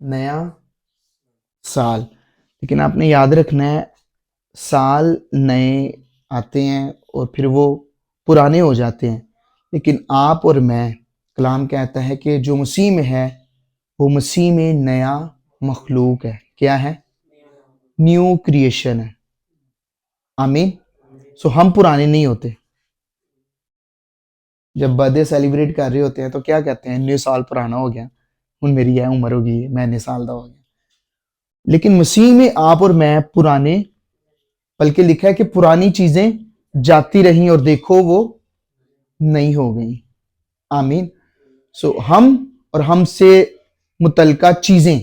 नया साल। लेकिन आपने याद रखना है, साल नए आते हैं और फिर वो पुराने हो जाते हैं। लेकिन आप और मैं, कलाम कहता है कि जो मसीह में है वो मसीह में नया मखलूक है। क्या है? न्यू क्रिएशन है। आमीन। सो हम पुराने नहीं होते। जब बर्थडे सेलिब्रेट कर रहे होते हैं तो क्या कहते हैं? न्यू साल पुराना हो गया, हुन मेरी यह उम्र होगी, मैं इन्ने साल का हो गया। लेकिन मसीह में आप और मैं पुराने, बल्कि लिखा है कि पुरानी चीजें जाती रही और देखो वो नई हो गई। आमीन। सो हम और हमसे मुतलका चीजें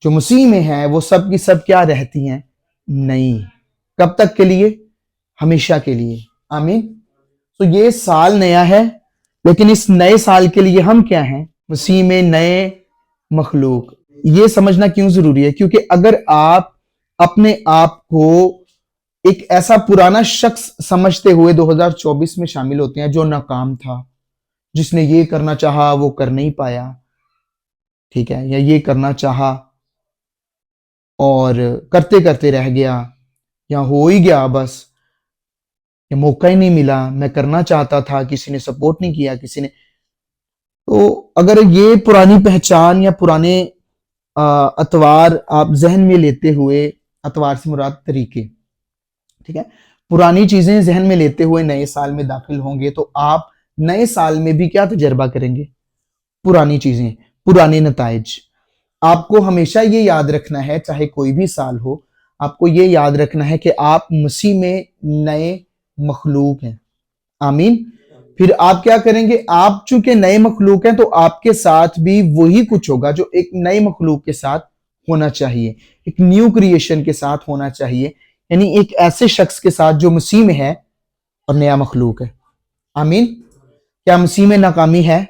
जो मसीह में है वो सब की सब क्या रहती हैं? नई। कब तक के लिए? हमेशा के लिए। आमीन। तो ये साल नया है, लेकिन इस नए साल के लिए हम क्या हैं? मसीह में नए मखलूक। ये समझना क्यों जरूरी है? क्योंकि अगर आप अपने आप को एक ऐसा पुराना शख्स समझते हुए 2024 में शामिल होते हैं जो नाकाम था, जिसने ये करना चाहा वो कर नहीं पाया, ठीक है, या ये करना चाहा और करते करते रह गया, या हो ही गया बस, या मौका ही नहीं मिला, मैं करना चाहता था, किसी ने सपोर्ट नहीं किया, किसी ने। तो अगर ये पुरानी पहचान या पुराने अतवार आप जहन में लेते हुए, अतवार से मुराद तरीके, ठीक है, पुरानी चीजें जहन में लेते हुए नए साल में दाखिल होंगे तो आप नए साल में भी क्या तजर्बा करेंगे? पुरानी चीजें, पुराने नताइज। आपको हमेशा ये याद रखना है, चाहे कोई भी साल हो, आपको ये याद रखना है कि आप मसीह में नए मखलूक हैं। आमीन। फिर आप क्या करेंगे? आप चूंकि नए मखलूक हैं तो आपके साथ भी वही कुछ होगा जो एक नए मखलूक के साथ होना चाहिए, एक न्यू क्रिएशन के साथ होना चाहिए, यानी एक ऐसे शख्स के साथ जो मसीह में है और नया मखलूक है। आमीन। क्या मसीह में नाकामी है?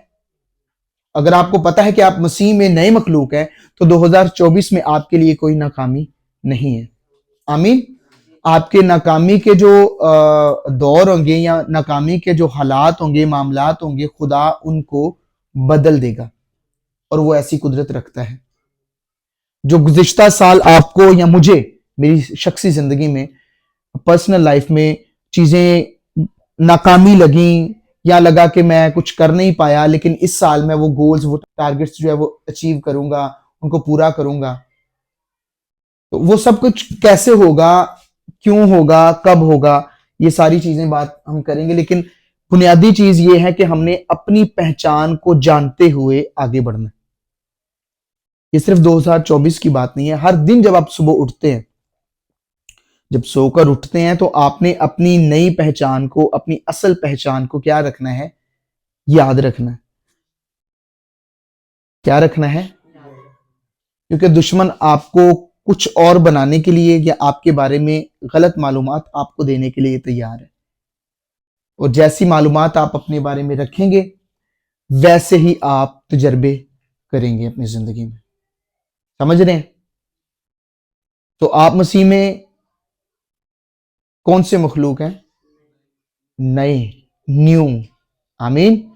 अगर आपको पता है कि आप मसीह में नए मखलूक हैं तो 2024 में आपके लिए कोई नाकामी नहीं है। आमीन। आपके नाकामी के जो दौर होंगे या नाकामी के जो हालात होंगे, मामलात होंगे, खुदा उनको बदल देगा और वो ऐसी कुदरत रखता है। जो गुज़िश्ता साल आपको या मुझे, मेरी शख्सी जिंदगी में, पर्सनल लाइफ में चीजें नाकामी लगी या लगा कि मैं कुछ कर नहीं पाया, लेकिन इस साल मैं वो गोल्स, वो टारगेट्स जो है वो अचीव करूंगा, उनको पूरा करूंगा। तो वो सब कुछ कैसे होगा, क्यों होगा, कब होगा, ये सारी चीजें बात हम करेंगे। लेकिन बुनियादी चीज ये है कि हमने अपनी पहचान को जानते हुए आगे बढ़ना। ये सिर्फ 2024 की बात नहीं है। हर दिन जब आप सुबह उठते हैं, जब सोकर उठते हैं, तो आपने अपनी नई पहचान को, अपनी असल पहचान को क्या रखना है? याद रखना है। क्या रखना है? क्योंकि दुश्मन आपको कुछ और बनाने के लिए या आपके बारे में गलत मालूमात आपको देने के लिए तैयार है। और जैसी मालूमात आप अपने बारे में रखेंगे वैसे ही आप तजर्बे करेंगे अपनी जिंदगी में। समझ रहे हैं? तो आप मसीह में कौन से मखलूक हैं? नए, न्यू। आमीन।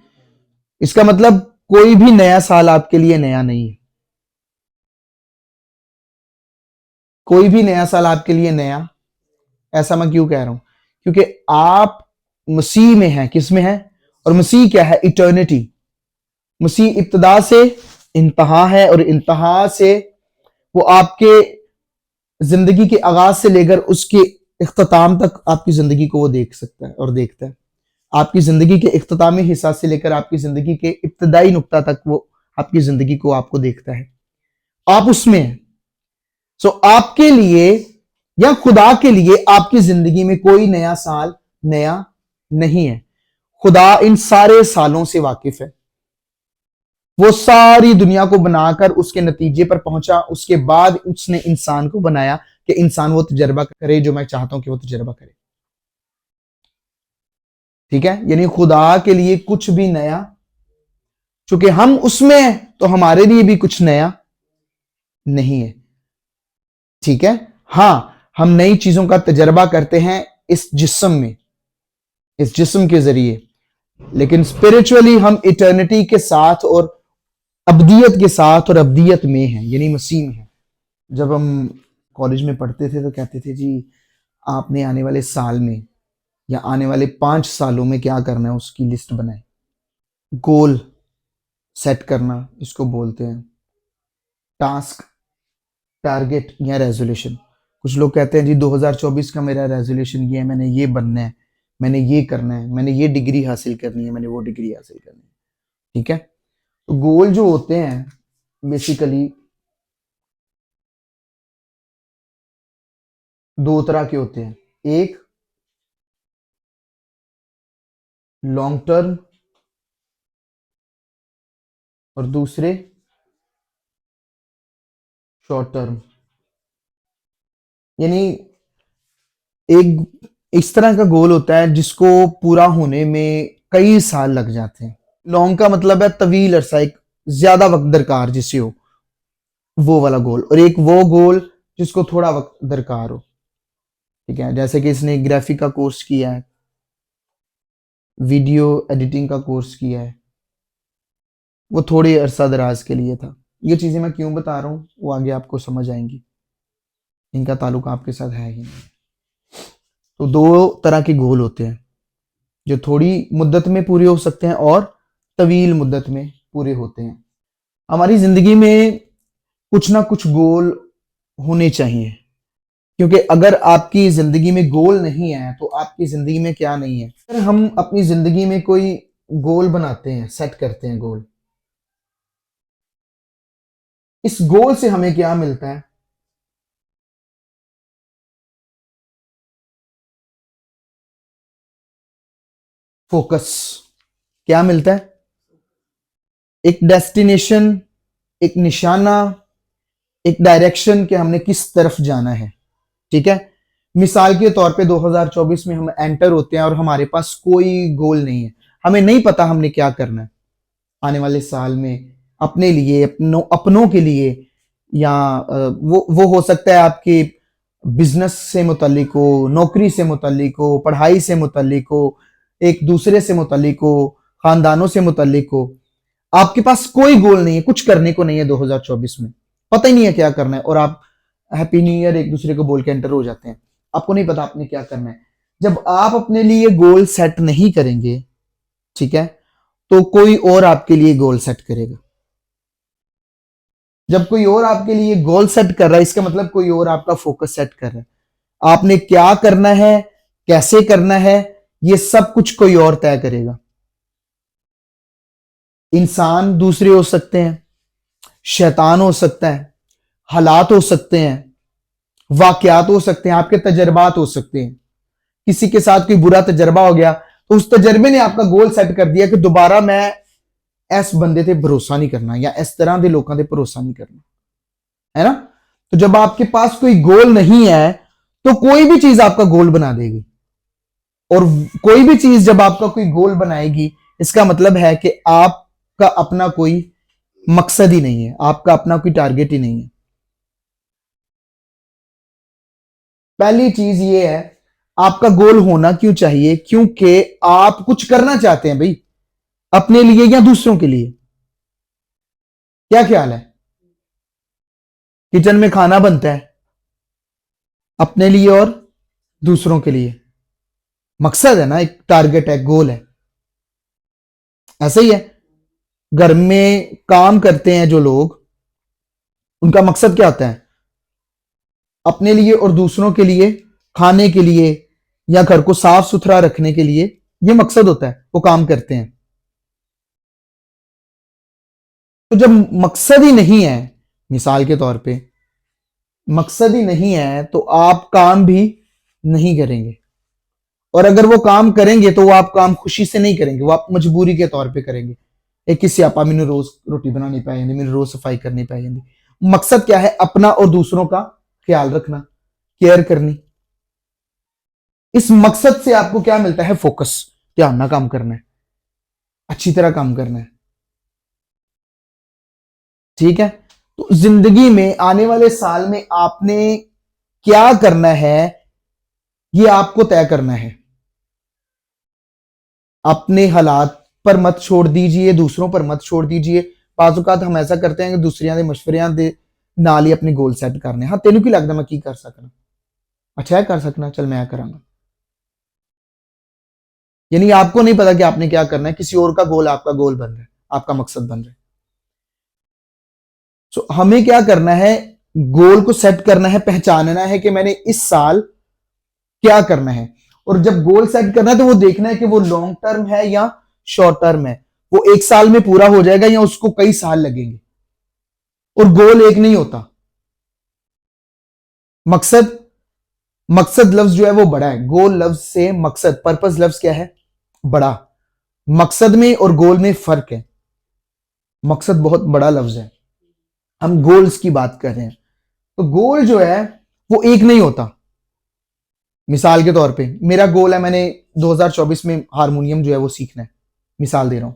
इसका मतलब कोई भी नया साल आपके लिए नया नहीं है। कोई भी नया साल आपके लिए नया, ऐसा मैं क्यों कह रहा हूं? क्योंकि आप मसीह में हैं। किस में है? और मसीह क्या है? इटर्निटी। मसीह इब्तदा से इंतहा है और इंतहा से वो आपके जिंदगी के आगाज से लेकर उसके इख्तिताम तक आपकी जिंदगी को वो देख सकता है और देखता है। आपकी जिंदगी के इख्तितामी हिस्सा से लेकर आपकी जिंदगी के इब्तदाई नुक्ता तक वो आपकी जिंदगी को आपको देखता है। आप उसमें हैं। सो आपके लिए या खुदा के लिए आपकी जिंदगी में कोई नया साल नया नहीं है। खुदा इन सारे सालों से वाकिफ है। वो सारी दुनिया को बनाकर उसके नतीजे पर पहुंचा, उसके बाद उसने इंसान को बनाया कि इंसान वो तजर्बा करे जो मैं चाहता हूं कि वो तजर्बा करे। ठीक है? यानी खुदा के लिए कुछ भी नया, चूंकि हम उसमें हैं तो हमारे लिए भी कुछ नया नहीं है। ठीक है? हां, हम नई चीजों का तजर्बा करते हैं इस जिस्म में, इस जिस्म के जरिए, लेकिन स्पिरिचुअली हम इटर्निटी के साथ और अब्दियत के साथ और अब्दियत में है, यानी मसीह में है। जब हम कॉलेज में पढ़ते थे तो कहते थे जी आपने आने वाले साल में या आने वाले 5 सालों में क्या करना है उसकी लिस्ट बनाए। गोल सेट करना इसको बोलते हैं, टास्क, टारगेट या रेजोल्यूशन। कुछ लोग कहते हैं जी 2024 का मेरा रेजोल्यूशन ये है, मैंने ये बनना है, मैंने ये करना है, मैंने ये डिग्री हासिल करनी है, मैंने वो डिग्री हासिल करनी है। ठीक है, तो गोल जो होते हैं बेसिकली दो तरह के होते हैं, एक लॉन्ग टर्म और दूसरे शॉर्ट टर्म। यानी एक इस तरह का गोल होता है जिसको पूरा होने में कई साल लग जाते हैं। लॉन्ग का मतलब है तवील अरसा, एक ज्यादा वक्त दरकार जिसे हो, वो वाला गोल। और एक वो गोल जिसको थोड़ा वक्त दरकार हो। ठीक है, जैसे कि इसने ग्राफिक का कोर्स किया है, वीडियो एडिटिंग का कोर्स किया है, वो थोड़ी अरसा दराज के लिए था। ये चीजें मैं क्यों बता रहा हूँ वो आगे आपको समझ आएंगी, इनका ताल्लुक आपके साथ है ही नहीं। तो दो तरह के गोल होते हैं जो थोड़ी मुद्दत में पूरे हो सकते हैं और तवील मुद्दत में पूरे होते हैं। हमारी जिंदगी में कुछ ना कुछ गोल होने चाहिए, क्योंकि अगर आपकी जिंदगी में गोल नहीं है तो आपकी जिंदगी में क्या नहीं है। अगर हम अपनी जिंदगी में कोई गोल बनाते हैं, सेट करते हैं गोल, इस गोल से हमें क्या मिलता है? फोकस। क्या मिलता है? एक डेस्टिनेशन, एक निशाना, एक डायरेक्शन कि हमने किस तरफ जाना है। ठीक है, मिसाल के तौर पे 2024 में हम एंटर होते हैं और हमारे पास कोई गोल नहीं है, हमें नहीं पता हमने क्या करना है आने वाले साल में अपने लिए, अपनों के लिए, या वो हो सकता है आपके बिजनेस से मुतल्लिक हो, नौकरी से मुतल्लिक हो, पढ़ाई से मुतल्लिक हो, एक दूसरे से मुतल्लिक हो, खानदानों से मुतल्लिक हो। आपके पास कोई गोल नहीं है, कुछ करने को नहीं है 2024 में, पता ही नहीं है क्या करना है, और आप हैप्पी न्यू ईयर एक दूसरे को बोल के एंटर हो जाते हैं। आपको नहीं पता आपने क्या करना है। जब आप अपने लिए गोल सेट नहीं करेंगे, ठीक है, तो कोई और आपके लिए गोल सेट करेगा। जब कोई और आपके लिए गोल सेट कर रहा है, इसका मतलब कोई और आपका फोकस सेट कर रहा है। आपने क्या करना है, कैसे करना है, ये सब कुछ कोई और तय करेगा। इंसान दूसरे हो सकते हैं, शैतान हो सकता है, हालात हो सकते हैं, वाकयात हो सकते हैं, आपके तजर्बात हो सकते हैं। किसी के साथ कोई बुरा तजर्बा हो गया तो उस तजर्बे ने आपका गोल सेट कर दिया कि दोबारा मैं इस बंदे ते भरोसा नहीं करना या इस तरह के लोगों ते भरोसा नहीं करना, है ना। तो जब आपके पास कोई गोल नहीं है तो कोई भी चीज आपका गोल बना देगी, और कोई भी चीज जब आपका कोई गोल बनाएगी इसका मतलब है कि आपका अपना कोई मकसद ही नहीं है, आपका अपना कोई टारगेट ही नहीं है। पहली चीज ये है, आपका गोल होना क्यों चाहिए? क्योंकि आप कुछ करना चाहते हैं भाई, अपने लिए या दूसरों के लिए। क्या ख्याल है? किचन में खाना बनता है अपने लिए और दूसरों के लिए, मकसद है ना, एक टारगेट है, गोल है। ऐसा ही है, घर में काम करते हैं जो लोग, उनका मकसद क्या होता है? अपने लिए और दूसरों के लिए, खाने के लिए या घर को साफ सुथरा रखने के लिए, ये मकसद होता है, वो काम करते हैं। तो जब मकसद ही नहीं है, मिसाल के तौर पे मकसद ही नहीं है, तो आप काम भी नहीं करेंगे। और अगर वो काम करेंगे तो वो आप काम खुशी से नहीं करेंगे, वो आप मजबूरी के तौर पे करेंगे। एक किसी आपा मैंने रोज रोटी बनानी पै जाती, मैंने रोज सफाई करनी पै जाती। मकसद क्या है? अपना और दूसरों का ख्याल रखना, केयर करनी। इस मकसद से आपको क्या मिलता है? फोकस। ध्यान ना काम करना है, अच्छी तरह काम करना है। ठीक है, तो जिंदगी में आने वाले साल में आपने क्या करना है ये आपको तय करना है। अपने हालात पर मत छोड़ दीजिए, दूसरों पर मत छोड़ दीजिए, बाज़ औक़ात हम ऐसा करते हैं कि दूसरियां दे मशवरियां दे नाल ही अपने गोल सैट करने। हाँ तेनू की लगदा मैं की कर सकना, अच्छा है कर सकना, चल मैं करांगा। यानी आपको नहीं पता कि आपने क्या करना है, किसी और का गोल आपका गोल बन रहा है, आपका मकसद बन रहा है। सो हमें क्या करना है, गोल को सेट करना है, पहचानना है कि मैंने इस साल क्या करना है। और जब गोल सेट करना है तो वो देखना है कि वो लॉन्ग टर्म है या शॉर्ट टर्म है, वो एक साल में पूरा हो जाएगा या उसको कई साल लगेंगे। और गोल एक नहीं होता, मकसद, मकसद लफ्ज जो है वो बड़ा है। गोल लफ्ज से मकसद, पर्पस लफ्ज क्या है, बड़ा। मकसद में और गोल में फर्क है। मकसद बहुत बड़ा लफ्ज है, हम गोल्स की बात कर रहे हैं। तो गोल जो है वो एक नहीं होता। मिसाल के तौर पे मेरा गोल है, मैंने 2024 में हारमोनियम जो है वो सीखना है, मिसाल दे रहा हूं।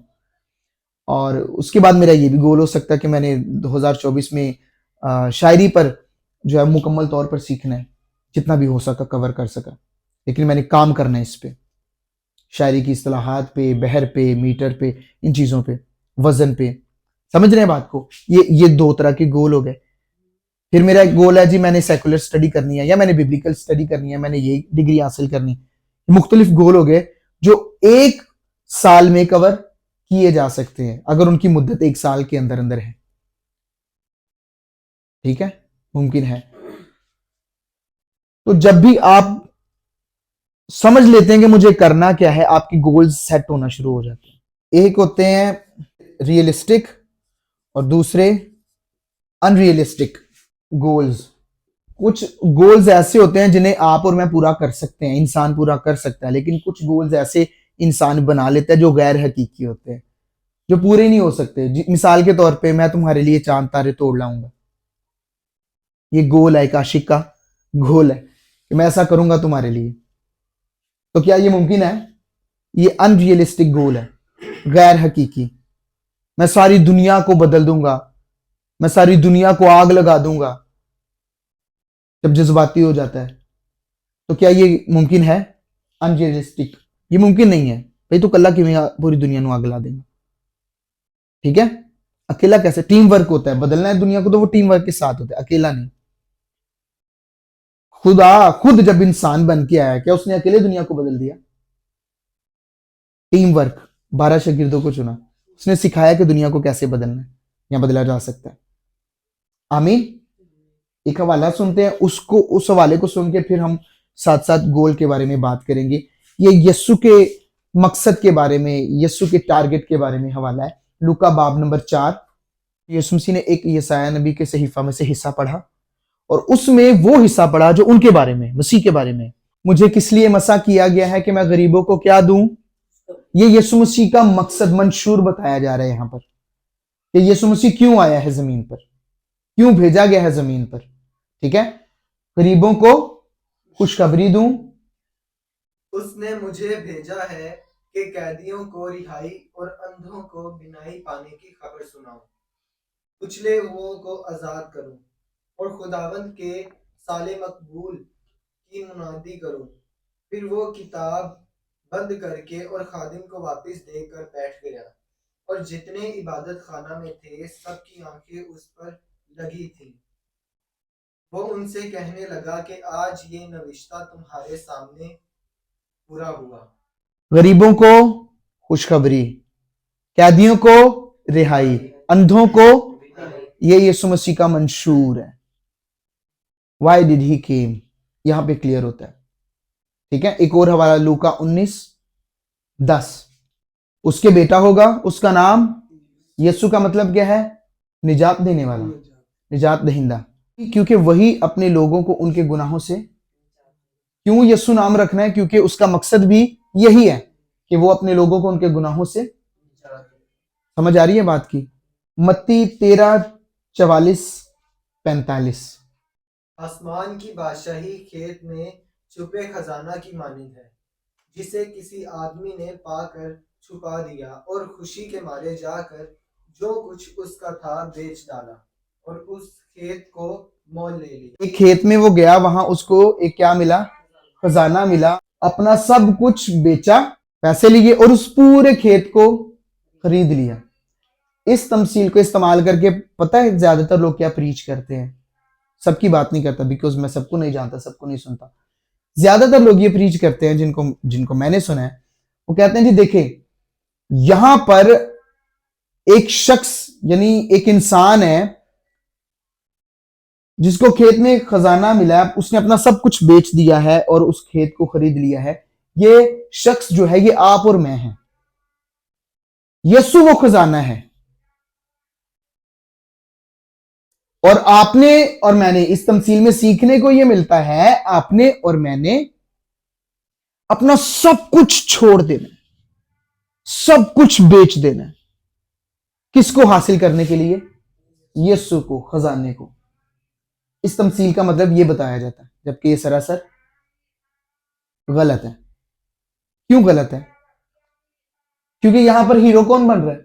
और उसके बाद मेरा ये भी गोल हो सकता है कि मैंने 2024 में शायरी पर जो है मुकम्मल तौर पर सीखना है, जितना भी हो सका कवर कर सका। लेकिन मैंने काम करना है इस पे, शायरी की इस्तिलाहात पे, बहर पे, मीटर पे, इन चीज़ों पे, वजन पे। समझ रहे हैं बात को? ये दो तरह के गोल हो गए। फिर मेरा एक गोल है जी, मैंने सेकुलर स्टडी करनी है या मैंने बिब्लिकल स्टडी करनी है, मैंने ये डिग्री हासिल करनी है। मुख्तलिफ गोल हो गए जो एक साल में कवर किए जा सकते हैं अगर उनकी मुद्दत एक साल के अंदर अंदर है। ठीक है, मुमकिन है। तो जब भी आप समझ लेते हैं कि मुझे करना क्या है, आपकी गोल्स सेट होना शुरू हो जाते हैं। एक होते हैं रियलिस्टिक और दूसरे अनरियलिस्टिक गोल्स। कुछ गोल्स ऐसे होते हैं जिन्हें आप और मैं पूरा कर सकते हैं, इंसान पूरा कर सकता है। लेकिन कुछ गोल्स ऐसे इंसान बना लेता है जो गैर हकीकी होते हैं, जो पूरे नहीं हो सकते। मिसाल के तौर पे मैं तुम्हारे लिए चांद तारे तोड़ लाऊंगा, ये गोल है, एक आशिक का गोल है कि मैं ऐसा करूंगा तुम्हारे लिए। तो क्या ये मुमकिन है? ये अनरियलिस्टिक गोल है, गैर हकीकी। मैं सारी दुनिया को बदल दूंगा, मैं सारी दुनिया को आग लगा दूंगा। जब जज्बाती हो जाता है तो क्या ये मुमकिन है? अनरियलिस्टिक, ये मुमकिन नहीं है भाई। तो कल्ला किवें पूरी दुनिया को आग ला देगा? ठीक है, अकेला कैसे? टीम वर्क होता है, बदलना है दुनिया को तो वो टीम वर्क के साथ होता है, अकेला नहीं। खुदा खुद जब इंसान बन के आया, क्या उसने अकेले दुनिया को बदल दिया? टीम वर्क, 12 शागिर्दों को चुना, उसने सिखाया कि दुनिया को कैसे बदलना है या बदला जा सकता है। आमीन। एक हवाला सुनते हैं, उसको, उस हवाले को सुन के फिर हम साथ साथ गोल के बारे में बात करेंगे। ये यस्सु के मकसद के बारे में, यस्सु के टारगेट के बारे में हवाला है। लूका बाब नंबर 4। यीशु मसीह ने एक यसाया नबी के सहीफा में से हिस्सा पढ़ा और उसमें वो हिस्सा पढ़ा जो उनके बारे में, मसीह के बारे में। मुझे किस लिए मसा किया गया है कि मैं गरीबों को क्या दूं? ये यीशु मसीह का मकसद मंशूर बताया जा रहा है यहां पर कि यीशु मसीह क्यों आया है जमीन पर, क्यों भेजा गया है जमीन पर। ठीक है, गरीबों को खुशखबरी दूं। उसने मुझे भेजा है कि कैदियों को रिहाई और अंधों को बिनाई पाने की खबर सुनाऊं, कुचले हुओं को आजाद करूं और खुदावंद के साले मकबूल की मुनादी करूं। फिर वो किताब बंद करके और खादिम को वापस देकर बैठ गया और जितने इबादत खाना में थे सबकी आंखें उस पर लगी थी। वो उनसे कहने लगा कि आज ये नविश्ता तुम्हारे सामने पूरा हुआ। गरीबों को खुशखबरी, कैदियों को रिहाई, अंधों को, ये यीशु मसीह का मंशूर है। वाई डिड ही केम, यहां पे क्लियर होता है। ठीक है, एक और हवाला लूका 19:10। उसके बेटा होगा, उसका नाम यीशु का मतलब क्या है? निजात देने वाला, निजात दहिंदा। क्योंकि वही अपने लोगों को उनके गुनाहों से, क्यों यीशु नाम रखना है? क्योंकि उसका मकसद भी यही है कि वो अपने लोगों को उनके गुनाहों से, समझ आ रही है बात की? मत्ती 13:44-45। आसमान की बादशाही खेत में छुपे खजाना की मानिंद है, जिसे किसी आदमी ने पाकर छुपा दिया और खुशी के मारे जाकर जो कुछ उसका था बेच डाला और उस खेत को मोल ले लिया। एक खेत में वो गया, वहां उसको एक क्या मिला? खजाना मिला। अपना सब कुछ बेचा, पैसे लिए और उस पूरे खेत को खरीद लिया। इस तमसील को इस्तेमाल करके पता है ज्यादातर लोग क्या प्रीच करते हैं, सबकी बात नहीं करता बिकॉज मैं सबको नहीं जानता, सबको नहीं सुनता। ज्यादातर लोग ये प्रीच करते हैं जिनको जिनको मैंने सुना है, वो कहते हैं जी देखे यहां पर एक शख्स यानी एक इंसान है जिसको खेत में खजाना मिला है, उसने अपना सब कुछ बेच दिया है और उस खेत को खरीद लिया है। ये शख्स जो है ये आप और मैं हैं, यीशु वो खजाना है। और आपने और मैंने इस तमसील में सीखने को यह मिलता है, आपने और मैंने अपना सब कुछ छोड़ देना, सब कुछ बेच देना। किसको हासिल करने के लिए? यीशु को, खजाने को। इस तमसील का मतलब यह बताया जाता है, जबकि यह सरासर गलत है। क्यों गलत है? क्योंकि यहां पर हीरो कौन बन रहा है?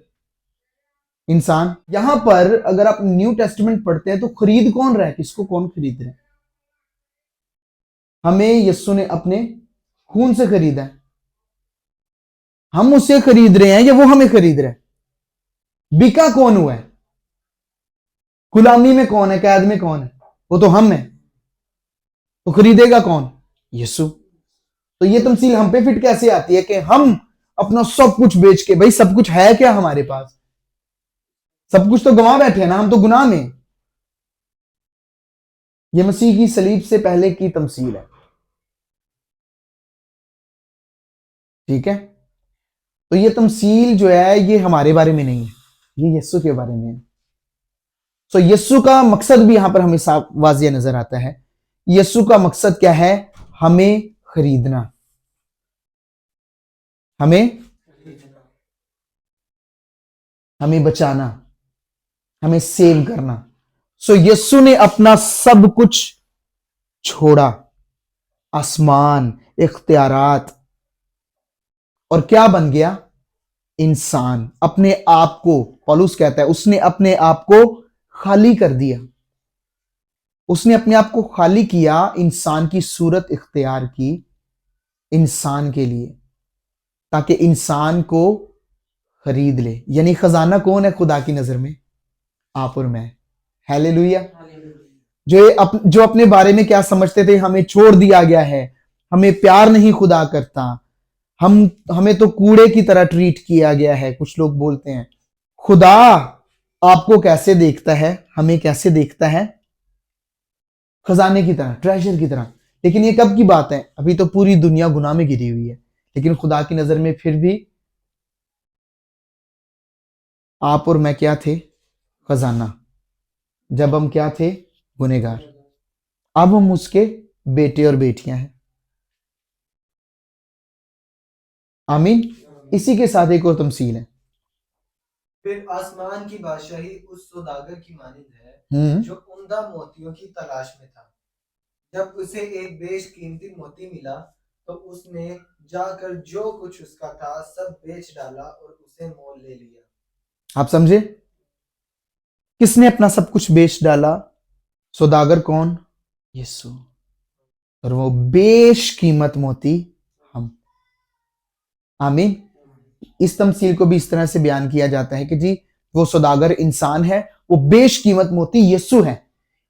इंसान। यहां पर अगर आप न्यू टेस्टमेंट पढ़ते हैं तो खरीद कौन रहा है? किसको कौन खरीद रहा है? हमें यीशु ने अपने खून से खरीदा है। हम उसे खरीद रहे हैं या वो हमें खरीद रहा है? बिका कौन हुआ है? गुलामी में कौन है? कैद में कौन है? वो तो हम है। तो खरीदेगा कौन? यीशु। तो ये तमसील हम पे फिट कैसे आती है कि हम अपना सब कुछ बेच के, भाई सब कुछ है क्या हमारे पास? सब कुछ तो गंवा बैठे हैं ना, हम तो गुनाह में। ये मसीह की सलीब से पहले की तमसील है, ठीक है? तो ये तमसील जो है ये हमारे बारे में नहीं है, ये यीशु के बारे में है। तो यीशु का मकसद भी यहां पर हमें साफ वाज़िह नजर आता है। यीशु का मकसद क्या है? हमें खरीदना, हमें बचाना, हमें सेव करना। सो यीशु ने अपना सब कुछ छोड़ा, आसमान, इख्तियारात, और क्या बन गया? इंसान। अपने आप को, पौलुस कहता है, उसने अपने आप को खाली कर दिया। उसने अपने आप को खाली किया, इंसान की सूरत इख्तियार की इंसान के लिए, ताकि इंसान को खरीद ले। यानी खजाना कौन है खुदा की नजर में? आप और मैं। हालेलुया। जो अपने बारे में क्या समझते थे, हमें छोड़ दिया गया है, हमें प्यार नहीं खुदा करता, हमें तो कूड़े की तरह ट्रीट किया गया है। कुछ लोग बोलते हैं खुदा आपको कैसे देखता है? हमें कैसे देखता है? खजाने की तरह, ट्रेजर की तरह। लेकिन ये कब की बात है? अभी तो पूरी दुनिया गुनाह में गिरी हुई है, लेकिन खुदा की नजर में फिर भी आप और मैं क्या थे? खजाना। जब हम क्या थे? गुनहगार। अब हम उसके बेटे और बेटियां हैं। आमीन। इसी के साथ एक और तमसील है। फिर आसमान की बादशाही उस सौदागर की मानिंद है जो उम्दा मोतियों की तलाश में था। जब उसे एक बेशकीमती मोती मिला तो उसने जाकर जो कुछ उसका था सब बेच डाला और उसे मोल ले लिया। आप समझे? किसने अपना सब कुछ बेच डाला? सौदागर कौन? यीशु। और वो बेशकीमत मोती हम। आमीन। इस तमसील को भी इस तरह से बयान किया जाता है कि जी वो सौदागर इंसान है, वो बेशकीमत मोती यीशु है।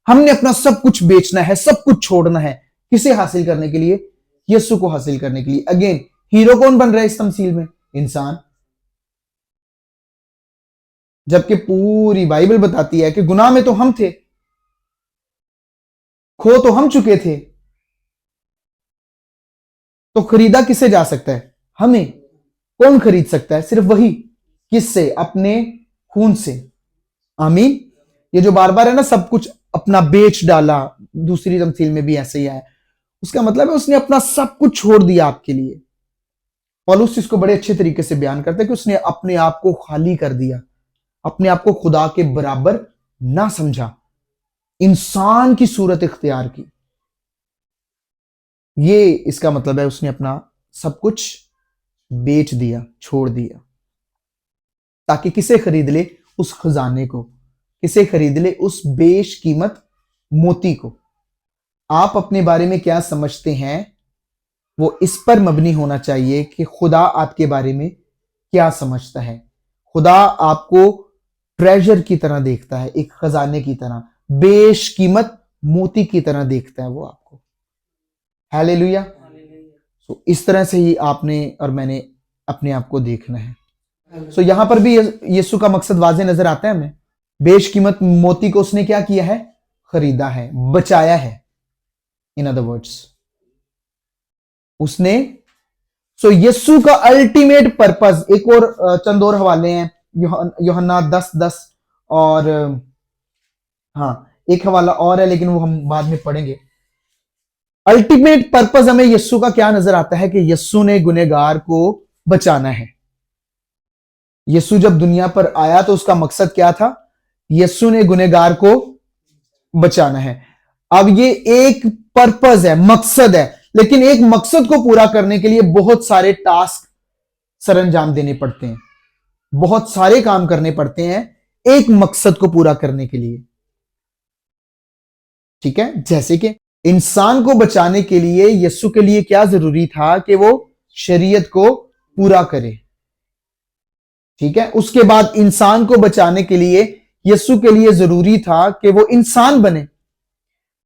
हमने अपना सब कुछ बेचना है, सब कुछ छोड़ना है। किसे हासिल करने के लिए? यीशु को हासिल करने के लिए। अगेन हीरो कौन बन रहा है इस तमसील में? इंसान। जबकि पूरी बाइबल बताती है कि गुनाह में तो हम थे, खो तो हम चुके थे, तो खरीदा किसे जा सकता है? हमें। कौन खरीद सकता है? सिर्फ वही। किससे? अपने खून से। आमीन। ये जो बार बार है ना, सब कुछ अपना बेच डाला, दूसरी तमसील में भी ऐसे ही है। उसका मतलब है उसने अपना सब कुछ छोड़ दिया आपके लिए। पौलुस इसको बड़े अच्छे तरीके से बयान करता है कि उसने अपने आप को खाली कर दिया, अपने आप को खुदा के बराबर ना समझा, इंसान की सूरत इख्तियार की। ये इसका मतलब है उसने अपना सब कुछ बेच दिया, छोड़ दिया, ताकि किसे खरीद ले? उस खजाने को। किसे खरीद ले? उस बेशकीमत मोती को। आप अपने बारे में क्या समझते हैं वो इस पर मबनी होना चाहिए कि खुदा आपके बारे में क्या समझता है। खुदा आपको ट्रेजर की तरह देखता है, एक खजाने की तरह, बेशकीमत मोती की तरह देखता है वो आपको। हालेलुया। सो इस तरह से ही आपने और मैंने अपने आप को देखना है। सो यहां पर भी यीशु का मकसद वाज़ेह नजर आता है हमें। बेशकीमत मोती को उसने क्या किया है? खरीदा है, बचाया है। इन अदर वर्ड्स उसने, सो यीशु का अल्टीमेट पर्पस, एक और चंद और हवाले हैं, यूहन्ना 10:10 और हाँ एक हवाला और है लेकिन वो हम बाद में पढ़ेंगे। अल्टीमेट पर्पस हमें यीशु का क्या नजर आता है कि यीशु ने गुनहगार को बचाना है। यीशु जब दुनिया पर आया तो उसका मकसद क्या था? यीशु ने गुनहगार को बचाना है। अब ये एक पर्पस है, मकसद है, लेकिन एक मकसद को पूरा करने के लिए बहुत सारे टास्क सरंजाम देने पड़ते हैं, बहुत सारे काम करने पड़ते हैं एक मकसद को पूरा करने के लिए। ठीक है, जैसे कि इंसान को बचाने के लिए यीशु के लिए क्या जरूरी था कि वो शरीयत को पूरा करे। ठीक है, उसके बाद इंसान को बचाने के लिए यीशु के लिए जरूरी था कि वो इंसान बने।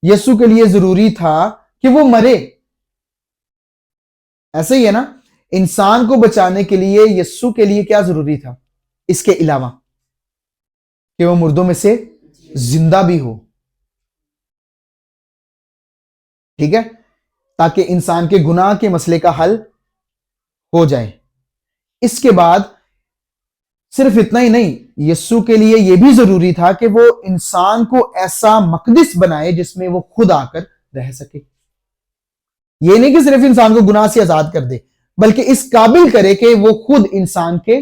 यीशु के लिए जरूरी था कि वो मरे। ऐसे ही है ना, इंसान को बचाने के लिए यीशु के लिए क्या जरूरी था इसके अलावा? कि वो मुर्दों में से जिंदा भी हो। ठीक है, ताकि इंसान के गुनाह के मसले का हल हो जाए। इसके बाद सिर्फ इतना ही नहीं, यीशु के लिए यह भी जरूरी था कि वो इंसान को ऐसा मकदस बनाए जिसमें वो खुद आकर रह सके। ये नहीं कि सिर्फ इंसान को गुनाह से आजाद कर दे, बल्कि इस काबिल करे कि वो खुद इंसान के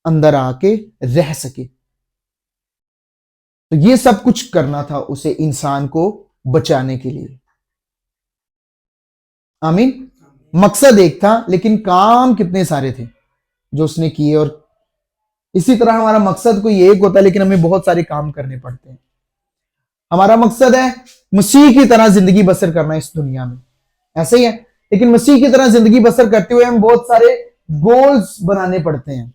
अंदर आके रह सके। तो ये सब कुछ करना था उसे इंसान को बचाने के लिए। आमीन। मकसद एक था लेकिन काम कितने सारे थे जो उसने किए। और इसी तरह हमारा मकसद कोई एक होता है लेकिन हमें बहुत सारे काम करने पड़ते हैं। हमारा मकसद है मसीह की तरह जिंदगी बसर करना इस दुनिया में, ऐसे ही है। लेकिन मसीह की तरह जिंदगी बसर करते हुए हम बहुत सारे गोल्स बनाने पड़ते हैं,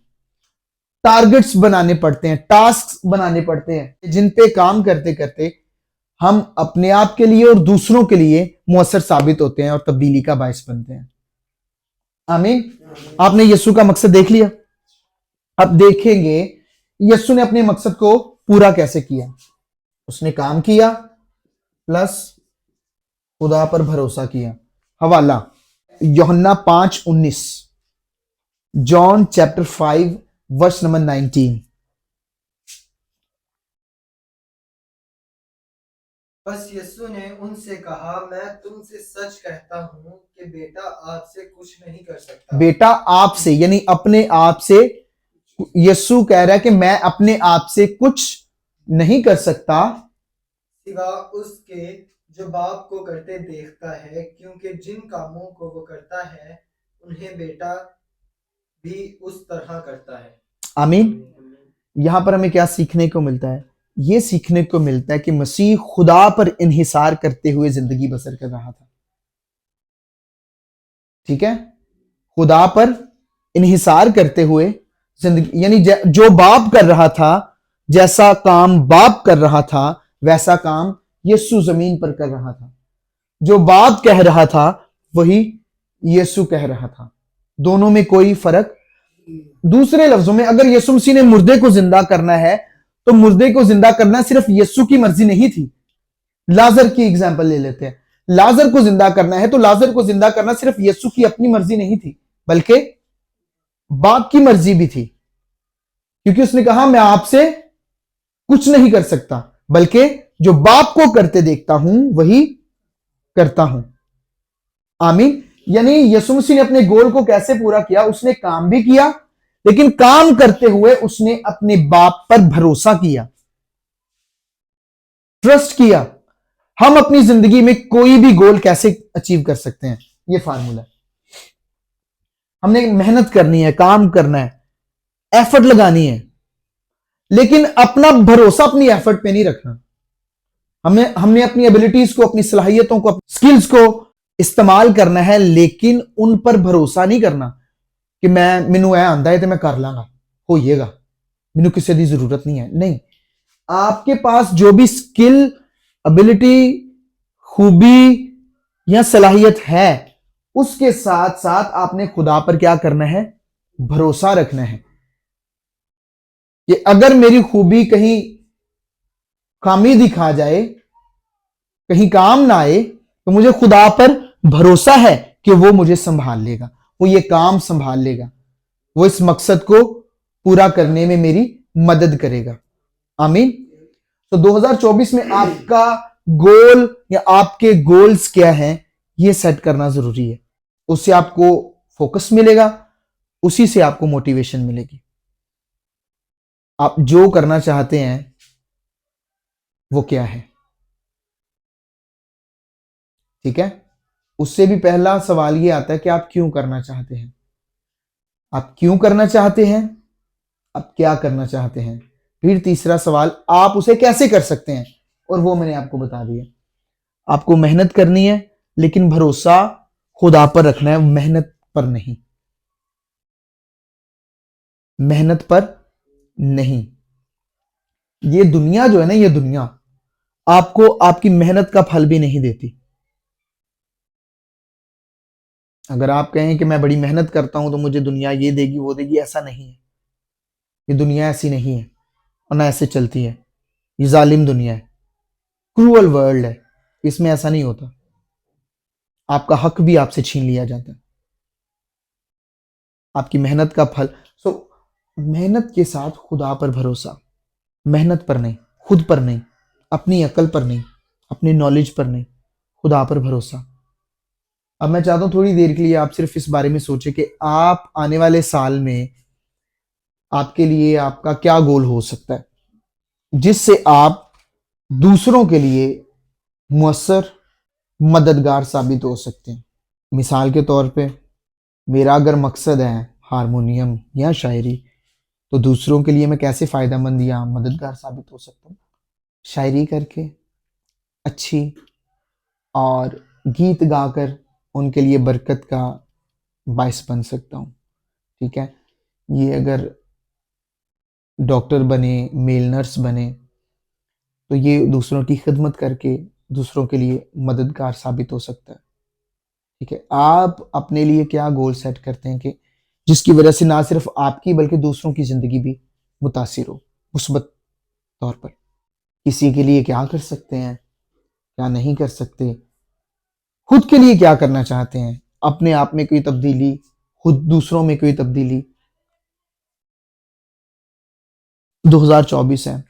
टारगेट्स बनाने पड़ते हैं, टास्क बनाने पड़ते हैं, जिन पे काम करते करते हम अपने आप के लिए और दूसरों के लिए मुअस्सर साबित होते हैं और तब्दीली का बायस बनते हैं। आमीन। आपने यीशु का मकसद देख लिया। अब देखेंगे यीशु ने अपने मकसद को पूरा कैसे किया। उसने काम किया प्लस खुदा पर भरोसा किया। हवाला यूहन्ना 5:19, जॉन चैप्टर 5 वर्स नंबर 19। बस यीशु ने उनसे कहा, मैं तुमसे सच कहता हूं कि बेटा आपसे कुछ नहीं कर सकता। बेटा आपसे यानी अपने आप से। यीशु कह रहा है कि मैं अपने आप से कुछ नहीं कर सकता सिवा उसके जो बाप को करते देखता है, क्योंकि जिन कामों को वो करता है उन्हें बेटा भी उस तरह करता है। आमीन। यहां पर हमें क्या सीखने को मिलता है? यह सीखने को मिलता है कि मसीह खुदा पर इन्हिसार करते हुए जिंदगी बसर कर रहा था। ठीक है, खुदा पर इन्हिसार करते हुए जिंदगी, यानी जो बाप कर रहा था, जैसा काम बाप कर रहा था वैसा काम यीशु जमीन पर कर रहा था। जो बाप कह रहा था वही यीशु कह रहा था। दोनों में कोई फर्क। दूसरे लफ्जों में अगर यीशु मसीह ने मुर्दे को जिंदा करना है तो मुर्दे को जिंदा करना सिर्फ यीशु की मर्जी नहीं थी। लाजर की एग्जांपल ले लेते हैं। लाजर को जिंदा करना है तो लाजर को जिंदा करना सिर्फ यीशु की अपनी मर्जी नहीं थी, बल्कि बाप की मर्जी भी थी। क्योंकि उसने कहा मैं आपसे कुछ नहीं कर सकता, बल्कि जो बाप को करते देखता हूं वही करता हूं। आमीन। यानी यीशु मसीह ने अपने गोल को कैसे पूरा किया? उसने काम भी किया, लेकिन काम करते हुए उसने अपने बाप पर भरोसा किया, ट्रस्ट किया। हम अपनी जिंदगी में कोई भी गोल कैसे अचीव कर सकते हैं? यह फार्मूला। हमने मेहनत करनी है, काम करना है, एफर्ट लगानी है, लेकिन अपना भरोसा अपनी एफर्ट पे नहीं रखना। हमने अपनी एबिलिटीज को, अपनी सलाहियतों को, स्किल्स को इस्तेमाल करना है, लेकिन उन पर भरोसा नहीं करना कि मैनू ऐ आंदा है तो मैं कर लांगा, होइएगा। मैनू किसी की जरूरत नहीं है। नहीं, आपके पास जो भी स्किल, एबिलिटी, खूबी या सलाहियत है, उसके साथ साथ आपने खुदा पर क्या करना है? भरोसा रखना है कि अगर मेरी खूबी कहीं खामी दिखा जाए, कहीं काम ना आए, तो मुझे खुदा पर भरोसा है कि वो मुझे संभाल लेगा, वो ये काम संभाल लेगा, वो इस मकसद को पूरा करने में मेरी मदद करेगा। आमीन। तो 2024 में आपका गोल या आपके गोल्स क्या हैं, ये सेट करना जरूरी है। उससे आपको फोकस मिलेगा, उसी से आपको मोटिवेशन मिलेगी। आप जो करना चाहते हैं वो क्या है, ठीक है? उससे भी पहला सवाल ये आता है कि आप क्यों करना चाहते हैं। आप क्यों करना चाहते हैं, आप क्या करना चाहते हैं। फिर तीसरा सवाल, आप उसे कैसे कर सकते हैं, और वो मैंने आपको बता दिया। आपको मेहनत करनी है, लेकिन भरोसा खुदा पर रखना है, मेहनत पर नहीं। मेहनत पर नहीं। ये दुनिया जो है ना, ये दुनिया आपको आपकी मेहनत का फल भी नहीं देती। अगर आप कहें कि मैं बड़ी मेहनत करता हूं तो मुझे दुनिया ये देगी वो देगी, ऐसा नहीं है। ये दुनिया ऐसी नहीं है और ना ऐसे चलती है। ये जालिम दुनिया है, क्रूअल वर्ल्ड है। इसमें ऐसा नहीं होता। आपका हक भी आपसे छीन लिया जाता है, आपकी मेहनत का फल। सो मेहनत के साथ खुदा पर भरोसा, मेहनत पर नहीं, खुद पर नहीं, अपनी अकल पर नहीं, अपनी नॉलेज पर नहीं, खुदा पर भरोसा। अब मैं चाहता हूं थोड़ी देर के लिए आप सिर्फ इस बारे में सोचें कि आप आने वाले साल में आपके लिए आपका क्या गोल हो सकता है, जिससे आप दूसरों के लिए मुअस्सर, मददगार साबित हो सकते हैं। मिसाल के तौर पे, मेरा अगर मकसद है हारमोनियम या शायरी, तो दूसरों के लिए मैं कैसे फायदेमंद या मददगार साबित हो सकता हूँ? शायरी करके, अच्छी, और गीत गाकर उनके लिए बरकत का बायस बन सकता हूँ। ठीक है? ये अगर डॉक्टर बने, मेल नर्स बने, तो ये दूसरों की खिदमत करके दूसरों के लिए मददगार साबित हो सकता है। ठीक है? आप अपने लिए क्या गोल सेट करते हैं कि जिसकी वजह से ना सिर्फ आपकी बल्कि दूसरों की जिंदगी भी मुतासिर हो, मुस्बत तौर पर। किसी के लिए क्या कर सकते हैं, क्या नहीं कर सकते, खुद के लिए क्या करना चाहते हैं, अपने आप में कोई तब्दीली, खुद दूसरों में कोई तब्दीली। 2024 है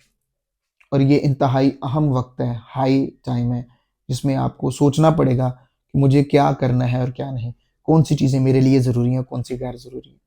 और ये इंतहाई अहम वक्त है, हाई टाइम है, जिसमें आपको सोचना पड़ेगा कि मुझे क्या करना है और क्या नहीं, कौन सी चीज़ें मेरे लिए ज़रूरी हैं, कौन सी गैर ज़रूरी हैं।